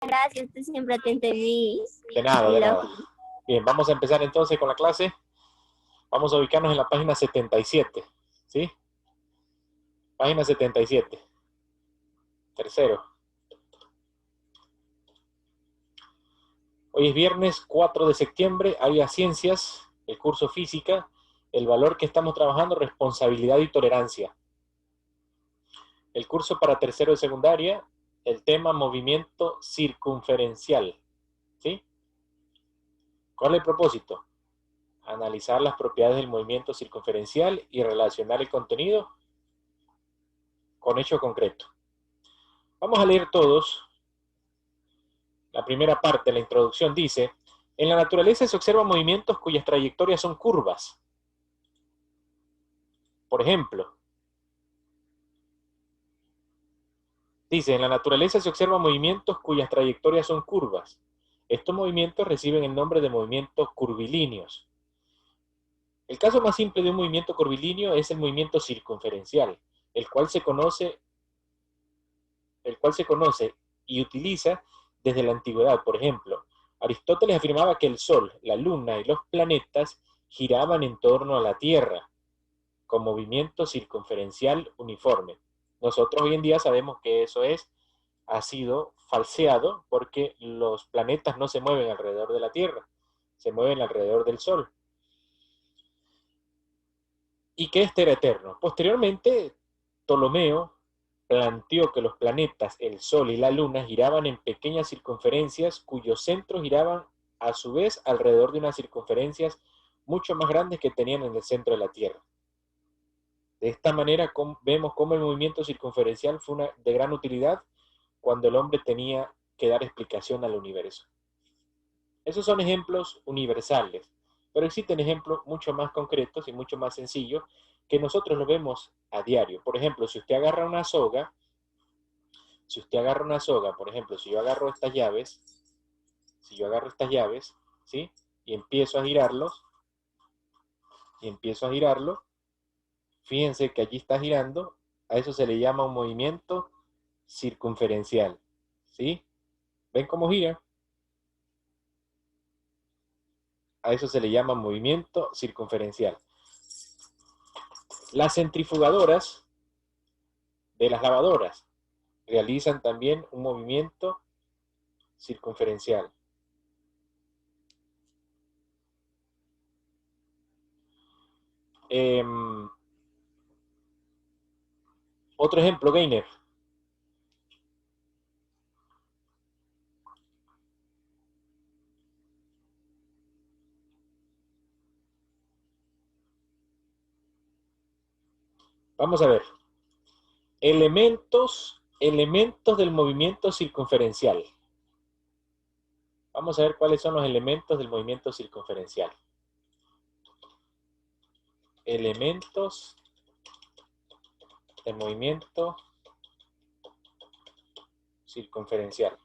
Gracias, estoy siempre atenta a mí. De nada, de nada. Bien, vamos a empezar entonces con la clase. Vamos a ubicarnos en la página 77, ¿sí? Página 77. Tercero. Hoy es viernes 4 de septiembre, área Ciencias, el curso Física. El valor que estamos trabajando, responsabilidad y tolerancia. El curso para tercero de secundaria, el tema movimiento circunferencial, ¿sí? ¿Cuál es el propósito? Analizar las propiedades del movimiento circunferencial y relacionar el contenido con hecho concreto. Vamos a leer todos. La primera parte, la introducción, dice: en la naturaleza se observan movimientos cuyas trayectorias son curvas. Por ejemplo, dice, en la naturaleza se observan movimientos cuyas trayectorias son curvas. Estos movimientos reciben el nombre de movimientos curvilíneos. El caso más simple de un movimiento curvilíneo es el movimiento circunferencial, el cual se conoce y utiliza desde la antigüedad. Por ejemplo, Aristóteles afirmaba que el Sol, la Luna y los planetas giraban en torno a la Tierra con movimiento circunferencial uniforme. Nosotros hoy en día sabemos que eso ha sido falseado porque los planetas no se mueven alrededor de la Tierra, se mueven alrededor del Sol. Y que este era eterno. Posteriormente, Ptolomeo planteó que los planetas, el Sol y la Luna giraban en pequeñas circunferencias cuyos centros giraban a su vez alrededor de unas circunferencias mucho más grandes que tenían en el centro de la Tierra. De esta manera vemos cómo el movimiento circunferencial fue de gran utilidad cuando el hombre tenía que dar explicación al universo. Esos son ejemplos universales, pero existen ejemplos mucho más concretos y mucho más sencillos que nosotros lo vemos a diario. Por ejemplo, si usted agarra una soga, por ejemplo, si yo agarro estas llaves, ¿sí? Y empiezo a girarlo, fíjense que allí está girando, a eso se le llama un movimiento circunferencial, ¿sí? ¿Ven cómo gira? A eso se le llama movimiento circunferencial. Las centrifugadoras de las lavadoras realizan también un movimiento circunferencial. Otro ejemplo, Gainer. Vamos a ver. Elementos del movimiento circunferencial. Vamos a ver cuáles son los elementos del movimiento circunferencial. Elementos del movimiento circunferencial.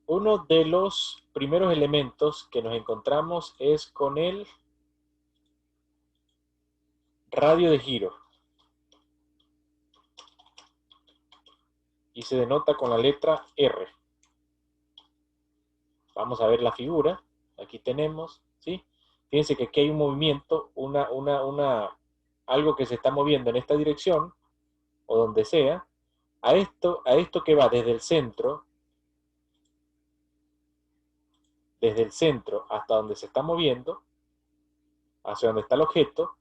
Uno de los primeros elementos que nos encontramos es con el radio de giro. Y se denota con la letra R. Vamos a ver la figura. Aquí tenemos, ¿sí? Fíjense que aquí hay un movimiento, algo que se está moviendo en esta dirección, o donde sea. A esto que va desde el centro hasta donde se está moviendo, hacia donde está el objeto,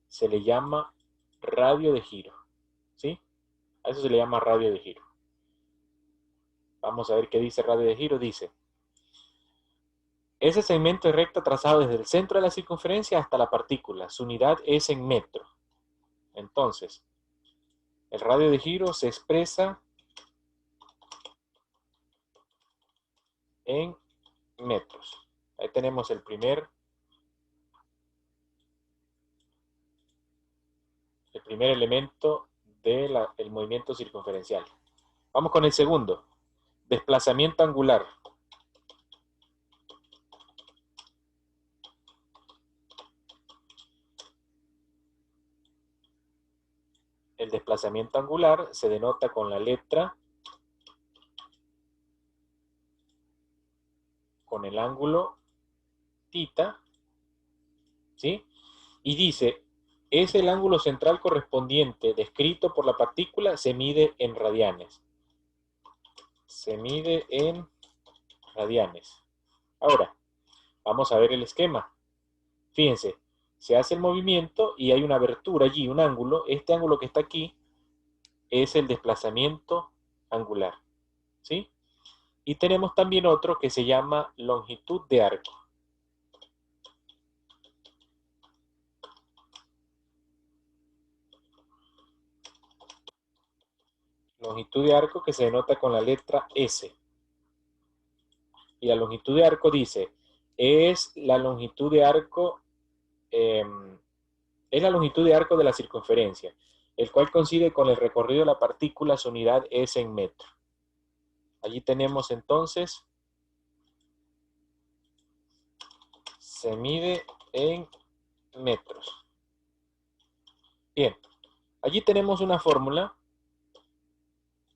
se le llama radio de giro, ¿sí? A eso se le llama radio de giro. Vamos a ver qué dice radio de giro. Dice: ese segmento es recto trazado desde el centro de la circunferencia hasta la partícula. Su unidad es en metro. Entonces, el radio de giro se expresa en metros. Ahí tenemos el primer elemento del movimiento circunferencial. Vamos con el segundo. Desplazamiento angular. el desplazamiento angular se denota con la letra, con el ángulo tita, ¿sí? Y dice, es el ángulo central correspondiente descrito por la partícula, se mide en radianes. Se mide en radianes. Ahora, vamos a ver el esquema. Fíjense, se hace el movimiento y hay una abertura allí, un ángulo. Este ángulo que está aquí es el desplazamiento angular, ¿sí? Y tenemos también otro que se llama longitud de arco. Longitud de arco que se denota con la letra S. Y la longitud de arco dice, es la longitud de arco, es la longitud de arco de la circunferencia, el cual coincide con el recorrido de la partícula, su unidad es en metro. Allí tenemos entonces, se mide en metros. Bien, allí tenemos una fórmula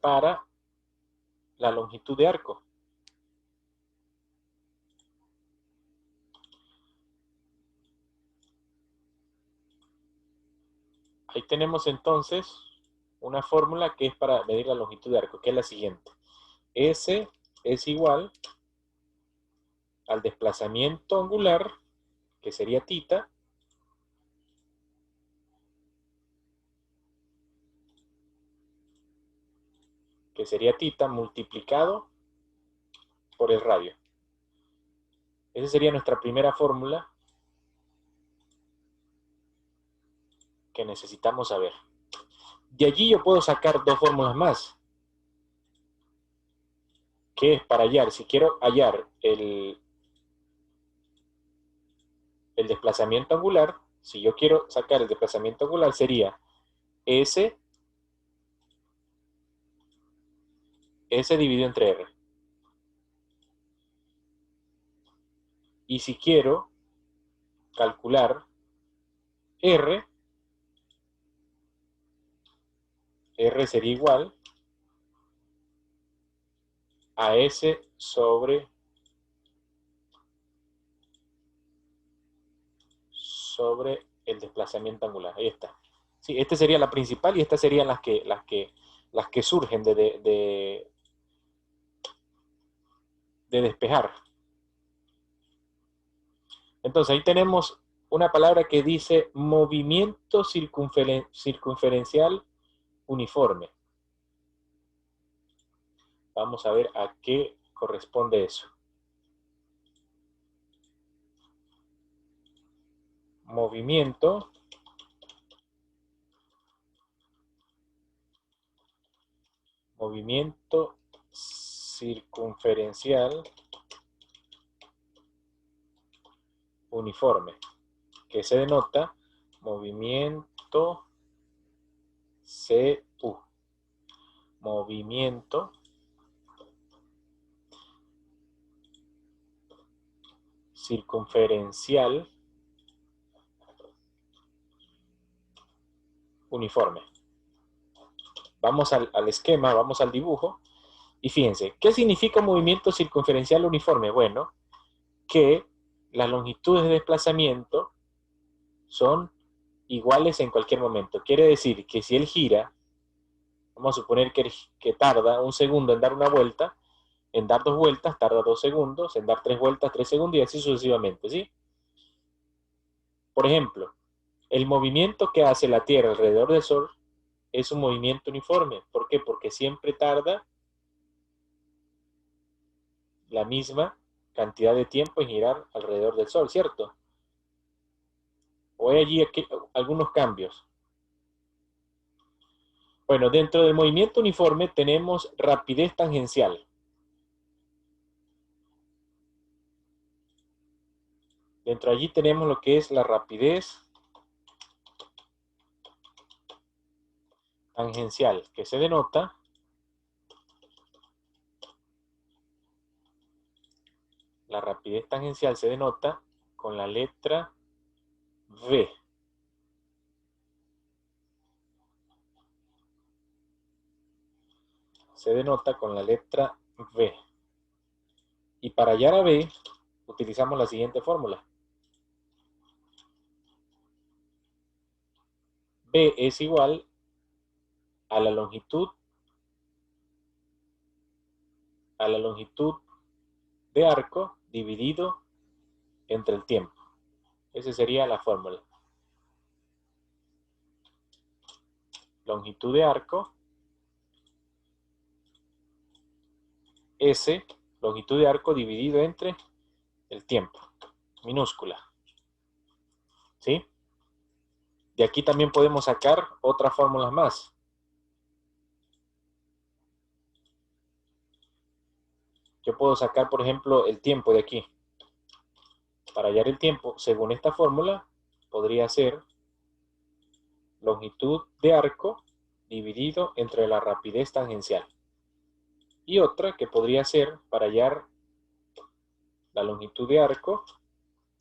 para la longitud de arco. Ahí tenemos entonces una fórmula que es para medir la longitud de arco, que es la siguiente. S es igual al desplazamiento angular, que sería tita, multiplicado por el radio. Esa sería nuestra primera fórmula que necesitamos saber. De allí yo puedo sacar dos fórmulas más, que es para hallar, si quiero hallar el desplazamiento angular, si yo quiero sacar el desplazamiento angular sería S dividido entre R. Y si quiero calcular R sería igual a S sobre el desplazamiento angular. Ahí está. Sí, esta sería la principal y estas serían las que surgen de despejar. Entonces ahí tenemos una palabra que dice movimiento circunferencial uniforme. Vamos a ver a qué corresponde eso. Movimiento circunferencial uniforme, que se denota movimiento CU. Movimiento circunferencial uniforme. Vamos al esquema, vamos al dibujo, y fíjense, ¿qué significa movimiento circunferencial uniforme? Bueno, que las longitudes de desplazamiento son iguales en cualquier momento. Quiere decir que si él gira, vamos a suponer que tarda un segundo en dar una vuelta, en dar 2 vueltas tarda 2 segundos, en dar 3 vueltas 3 segundos y así sucesivamente, ¿sí? Por ejemplo, el movimiento que hace la Tierra alrededor del Sol es un movimiento uniforme. ¿Por qué? Porque siempre tarda la misma cantidad de tiempo en girar alrededor del Sol, ¿cierto? O hay allí algunos cambios. Bueno, dentro del movimiento uniforme tenemos rapidez tangencial. Dentro de allí tenemos lo que es la rapidez tangencial, que se denota la rapidez tangencial se denota con la letra V. se denota con la letra V. Y para hallar a B, utilizamos la siguiente fórmula. B es igual a la longitud de arco dividido entre el tiempo. Esa sería la fórmula. Longitud de arco, S, longitud de arco dividido entre el tiempo, minúscula. ¿Sí? De aquí también podemos sacar otras fórmulas más. Yo puedo sacar, por ejemplo, el tiempo de aquí. Para hallar el tiempo, según esta fórmula, podría ser longitud de arco dividido entre la rapidez tangencial. Y otra que podría ser, para hallar la longitud de arco,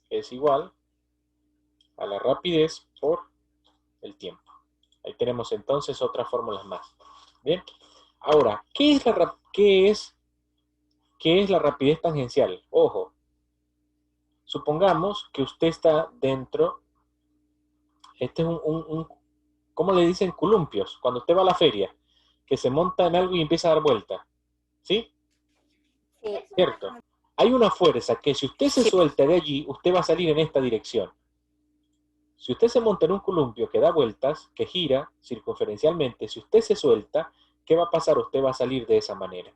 es igual a la rapidez por el tiempo. Ahí tenemos entonces otras fórmulas más. Bien. Ahora, ¿qué es la rapidez tangencial? Ojo, supongamos que usted está dentro, este es ¿cómo le dicen? Columpios. Cuando usted va a la feria, que se monta en algo y empieza a dar vuelta. ¿Sí? Sí. ¿Cierto? Hay una fuerza que si usted se suelta de allí, usted va a salir en esta dirección. Si usted se monta en un columpio que da vueltas, que gira circunferencialmente, si usted se suelta, ¿qué va a pasar? Usted va a salir de esa manera,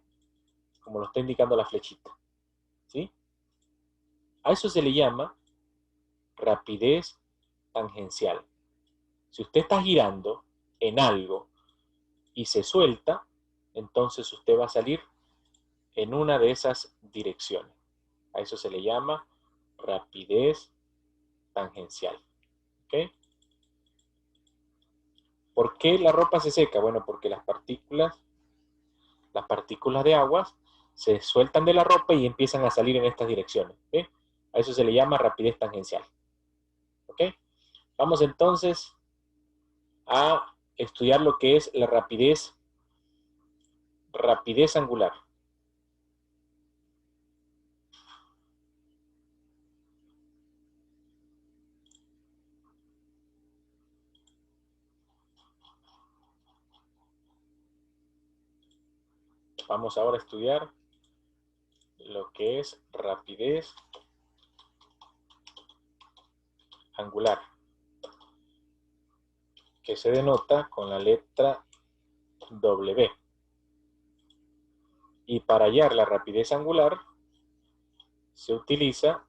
como lo está indicando la flechita. ¿Sí? A eso se le llama rapidez tangencial. Si usted está girando en algo y se suelta, entonces usted va a salir en una de esas direcciones. A eso se le llama rapidez tangencial. ¿Ok? ¿Por qué la ropa se seca? Bueno, porque las partículas de agua se sueltan de la ropa y empiezan a salir en estas direcciones. ¿Ok? A eso se le llama rapidez tangencial. ¿Ok? Vamos entonces a estudiar lo que es la rapidez angular. Vamos ahora a estudiar lo que es rapidez angular, que se denota con la letra W. Y para hallar la rapidez angular se utiliza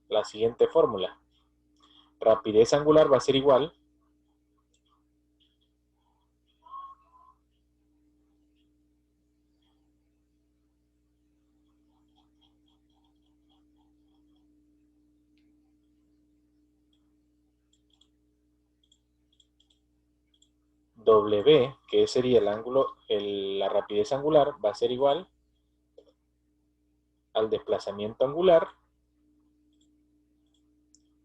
la siguiente fórmula. Rapidez angular va a ser igual W, que sería el ángulo, la rapidez angular, va a ser igual al desplazamiento angular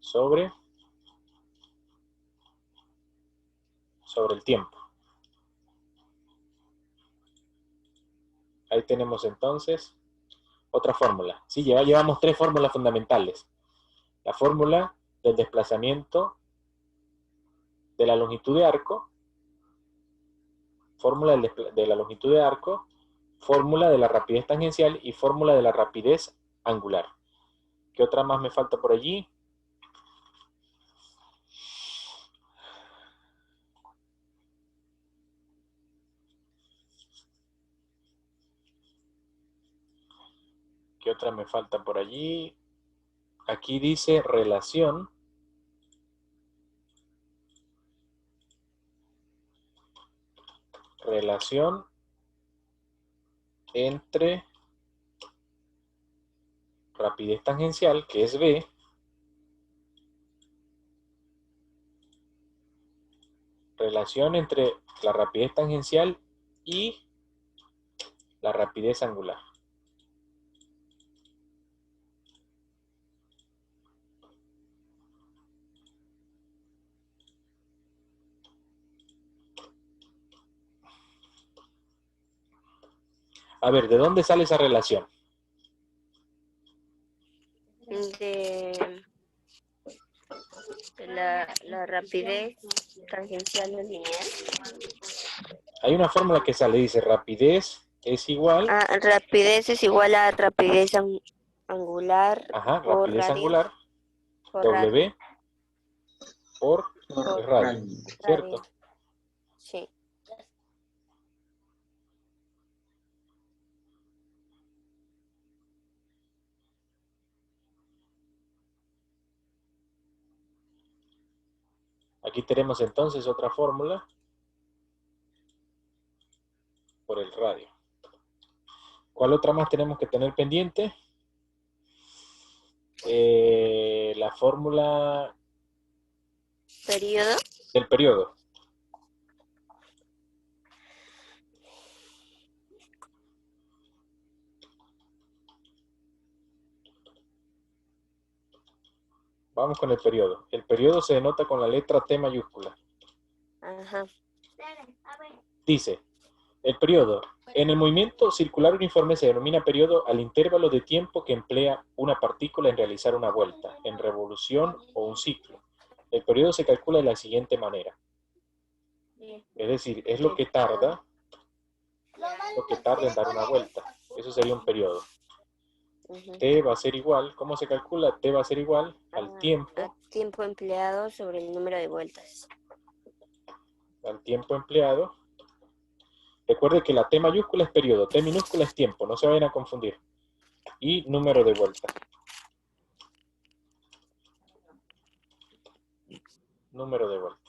sobre el tiempo. Ahí tenemos entonces otra fórmula. Sí, ya llevamos tres fórmulas fundamentales. La fórmula del desplazamiento de la longitud de arco, fórmula de la longitud de arco, fórmula de la rapidez tangencial y fórmula de la rapidez angular. ¿Qué otra más me falta por allí? ¿Qué otra me falta por allí? Aquí dice relación entre rapidez tangencial, que es V, relación entre la rapidez tangencial y la rapidez angular. A ver, ¿de dónde sale esa relación? De la rapidez tangencial no lineal. Hay una fórmula que sale, dice rapidez es igual... Rapidez es igual a rapidez angular Ajá, por rapidez radio. angular, Por W por Por radio, ¿cierto? Sí. Aquí tenemos entonces otra fórmula por el radio. ¿Cuál otra más tenemos que tener pendiente? La fórmula Periodo. del periodo. Vamos con el periodo. El periodo se denota con la letra T mayúscula. Ajá. Dice, el periodo. En el movimiento circular uniforme se denomina periodo al intervalo de tiempo que emplea una partícula en realizar una vuelta, en revolución o un ciclo. El periodo se calcula de la siguiente manera. Es decir, es lo que tarda en dar una vuelta. Eso sería un periodo. T va a ser igual, ¿cómo se calcula? T va a ser igual al tiempo. Tiempo empleado sobre el número de vueltas. Al tiempo empleado. Recuerde que la T mayúscula es periodo, T minúscula es tiempo, no se vayan a confundir. Y número de vueltas. Número de vueltas.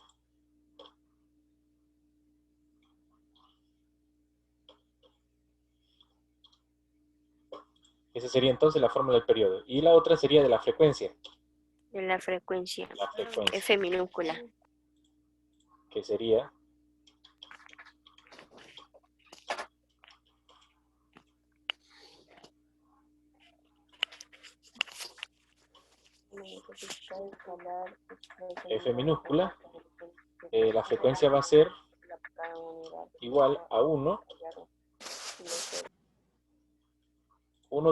Esa sería entonces la fórmula del periodo. Y la otra sería de la frecuencia. De la frecuencia. La frecuencia. F minúscula. Que sería... F minúscula. La frecuencia va a ser igual a 1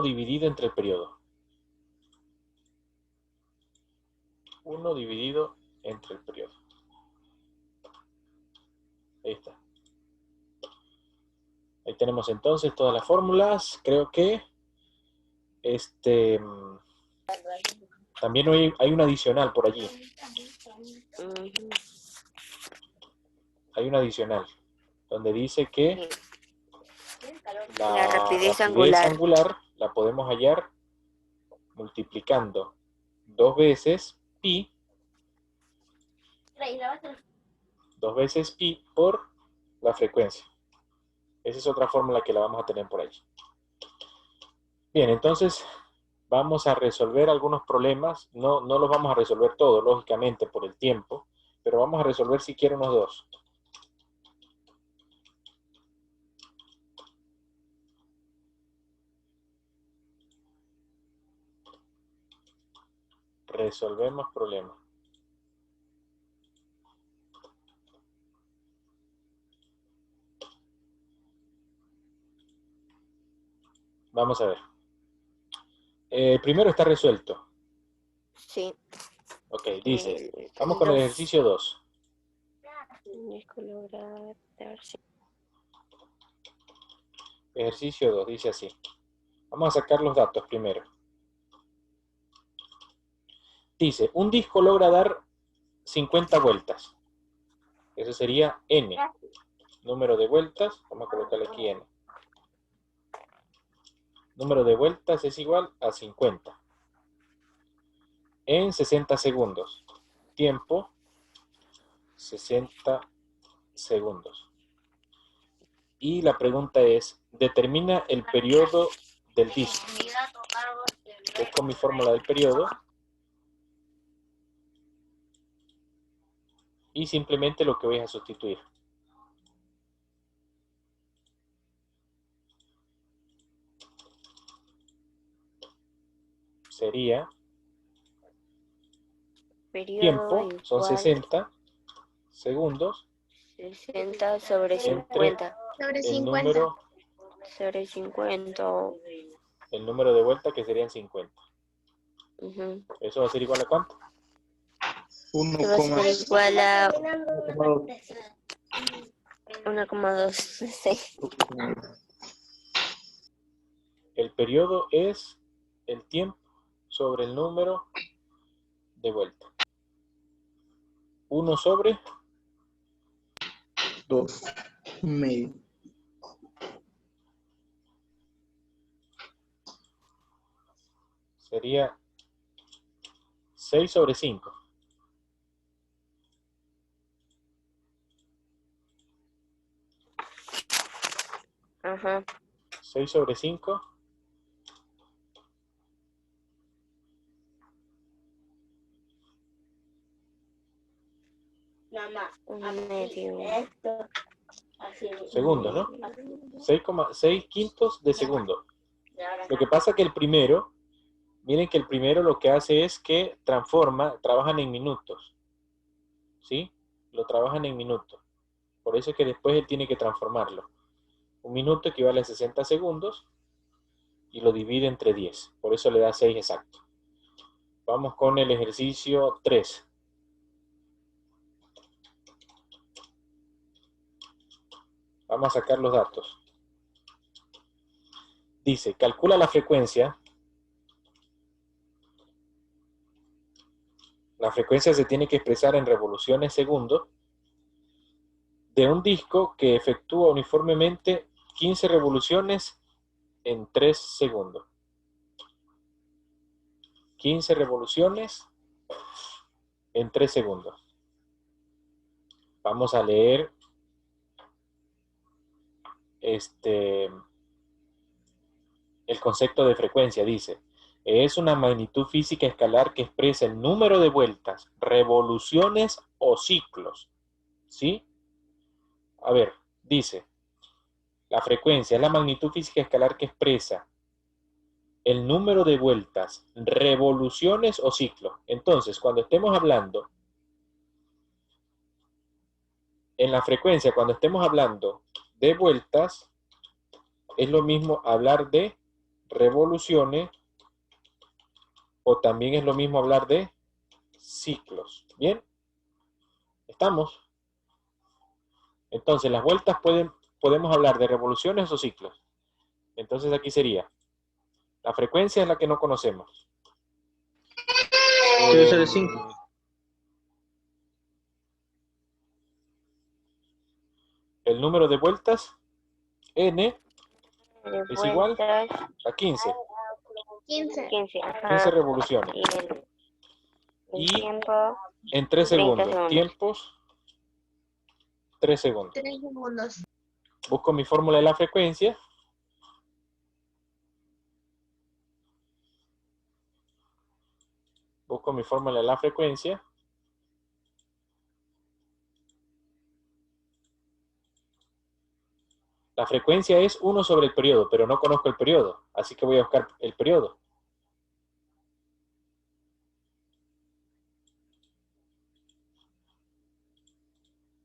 dividido entre el periodo. 1 dividido entre el periodo. Ahí está. Ahí tenemos entonces todas las fórmulas. Creo que también hay un adicional por allí. Hay un adicional donde dice que la rapidez angular la podemos hallar multiplicando 2 veces pi. 2 veces pi por la frecuencia. Esa es otra fórmula que la vamos a tener por allí. Bien, entonces vamos a resolver algunos problemas. No los vamos a resolver todos, lógicamente, por el tiempo, pero vamos a resolver siquiera unos 2. Resolvemos problemas. Vamos a ver. Primero está resuelto. Sí. Ok, dice. Vamos con el ejercicio 2. Ejercicio 2, dice así. Vamos a sacar los datos primero. Dice, un disco logra dar 50 vueltas. Eso sería n. Número de vueltas, vamos a colocarle aquí n. Número de vueltas es igual a 50. En 60 segundos. Tiempo, 60 segundos. Y la pregunta es, determina el periodo del disco. Busco mi fórmula del periodo. Y simplemente lo que voy a sustituir. Sería tiempo, son 60 segundos. 60 sobre 50. El número sobre 50. El número de vueltas que serían 50. Ujú. ¿Eso va a ser igual a cuánto? Que va a ser igual a 1,26. El periodo es el tiempo sobre el número de vueltas. 1 sobre 2 medio. sería 6 sobre 5. Ajá. 6 sobre 5. Un medio. Segundos, ¿no? 6,6 quintos de segundo. Lo que pasa es que el primero, miren que el primero lo que hace es que trabajan en minutos. ¿Sí? Lo trabajan en minutos. Por eso es que después él tiene que transformarlo. Un minuto equivale a 60 segundos y lo divide entre 10. Por eso le da 6 exacto. Vamos con el ejercicio 3. Vamos a sacar los datos. Dice, calcula la frecuencia. La frecuencia se tiene que expresar en revoluciones segundo de un disco que efectúa uniformemente 15 revoluciones en 3 segundos. 15 revoluciones en 3 segundos. Vamos a leer el concepto de frecuencia. Dice, es una magnitud física escalar que expresa el número de vueltas, revoluciones o ciclos. ¿Sí? A ver, dice, la frecuencia es la magnitud física escalar que expresa el número de vueltas, revoluciones o ciclos. Entonces, cuando estemos hablando, en la frecuencia, cuando estemos hablando de vueltas, es lo mismo hablar de revoluciones o también es lo mismo hablar de ciclos. ¿Bien? ¿Estamos? Entonces, las vueltas podemos hablar de revoluciones o ciclos. Entonces, aquí sería, la frecuencia es la que no conocemos. Debe ser de 5. El número de vueltas, n, De es igual vueltas, a 15. 15. 15. Ajá. 15 revoluciones. Y el Y tiempo, en 3 30 segundos. Tiempos, 3 segundos. 3 segundos. Busco mi fórmula de la frecuencia. Busco mi fórmula de la frecuencia. La frecuencia es 1 sobre el periodo, pero no conozco el periodo. Así que voy a buscar el periodo.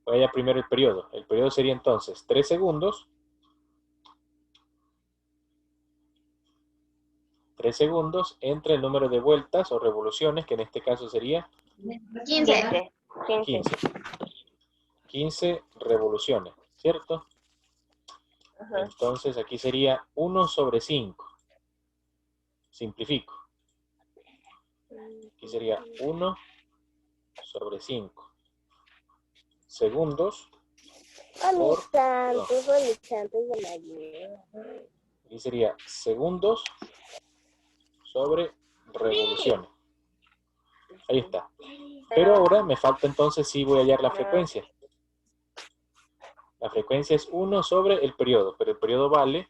Voy allá primero el periodo. El periodo sería entonces 3 segundos. 3 segundos entre el número de vueltas o revoluciones, que en este caso sería 15. 15. 15 revoluciones, ¿cierto? Ajá. Entonces aquí sería 1 sobre 5. Simplifico. Aquí sería 1 sobre 5 segundos por... Perdón. Aquí sería segundos sobre revoluciones. Ahí está. Pero ahora me falta entonces si voy a hallar la frecuencia. La frecuencia es 1 sobre el periodo, pero el periodo vale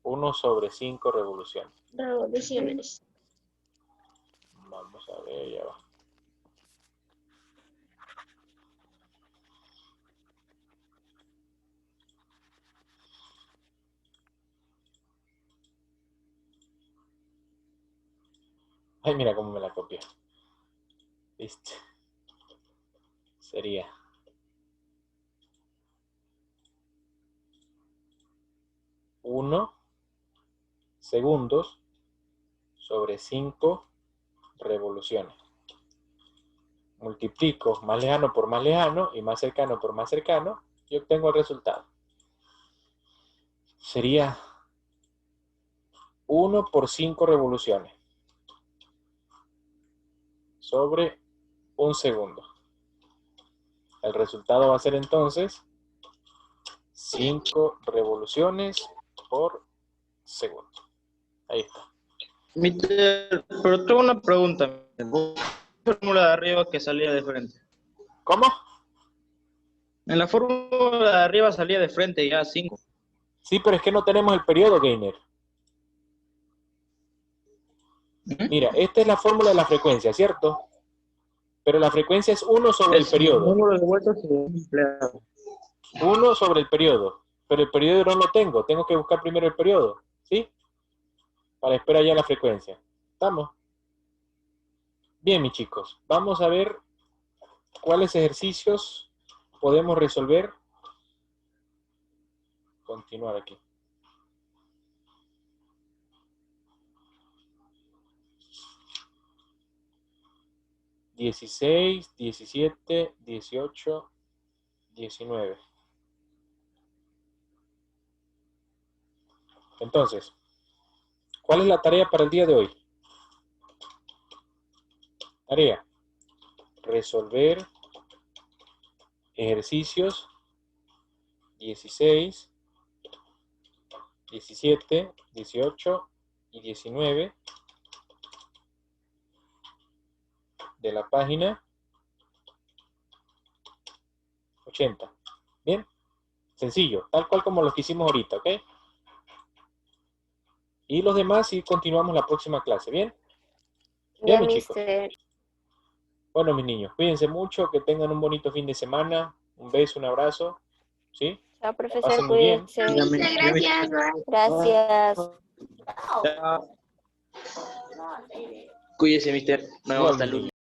1 sobre 5 revoluciones. Revoluciones. Vamos a ver, ya va. Ay, mira cómo me la copió. Listo. Sería 1 segundos sobre 5 revoluciones. Multiplico más lejano por más lejano y más cercano por más cercano y obtengo el resultado. Sería 1 por 5 revoluciones sobre un segundo. El resultado va a ser entonces 5 revoluciones por segundo. Ahí está. Mister, pero tengo una pregunta. La fórmula de arriba que salía de frente. ¿Cómo? En la fórmula de arriba salía de frente ya 5. Sí, pero es que no tenemos el periodo, Gainer. Mira, esta es la fórmula de la frecuencia, ¿cierto? Pero la frecuencia es 1 sobre el periodo. El número de vueltas se emplea. 1 sobre el periodo. Pero el periodo no lo tengo. Tengo que buscar primero el periodo. ¿Sí? Para esperar ya la frecuencia. ¿Estamos? Bien, mis chicos. Vamos a ver cuáles ejercicios podemos resolver. Continuar aquí. $16, 17, 18, 19. Entonces, ¿cuál es la tarea para el día de hoy? Tarea: resolver ejercicios 16, 17, 18 y 19 de la página 80. ¿Bien? Sencillo, tal cual como los que hicimos ahorita, ¿ok? Y los demás sí continuamos la próxima clase, ¿bien? Ya, Bien, mis chicos. mister. Bueno, mis niños, cuídense mucho, que tengan un bonito fin de semana. Un beso, un abrazo. ¿Sí? Chao, profesor, Pasen muy bien. cuídense. Gracias. Bye. Gracias. Cuídese, mister. Nos vemos hasta el lunes.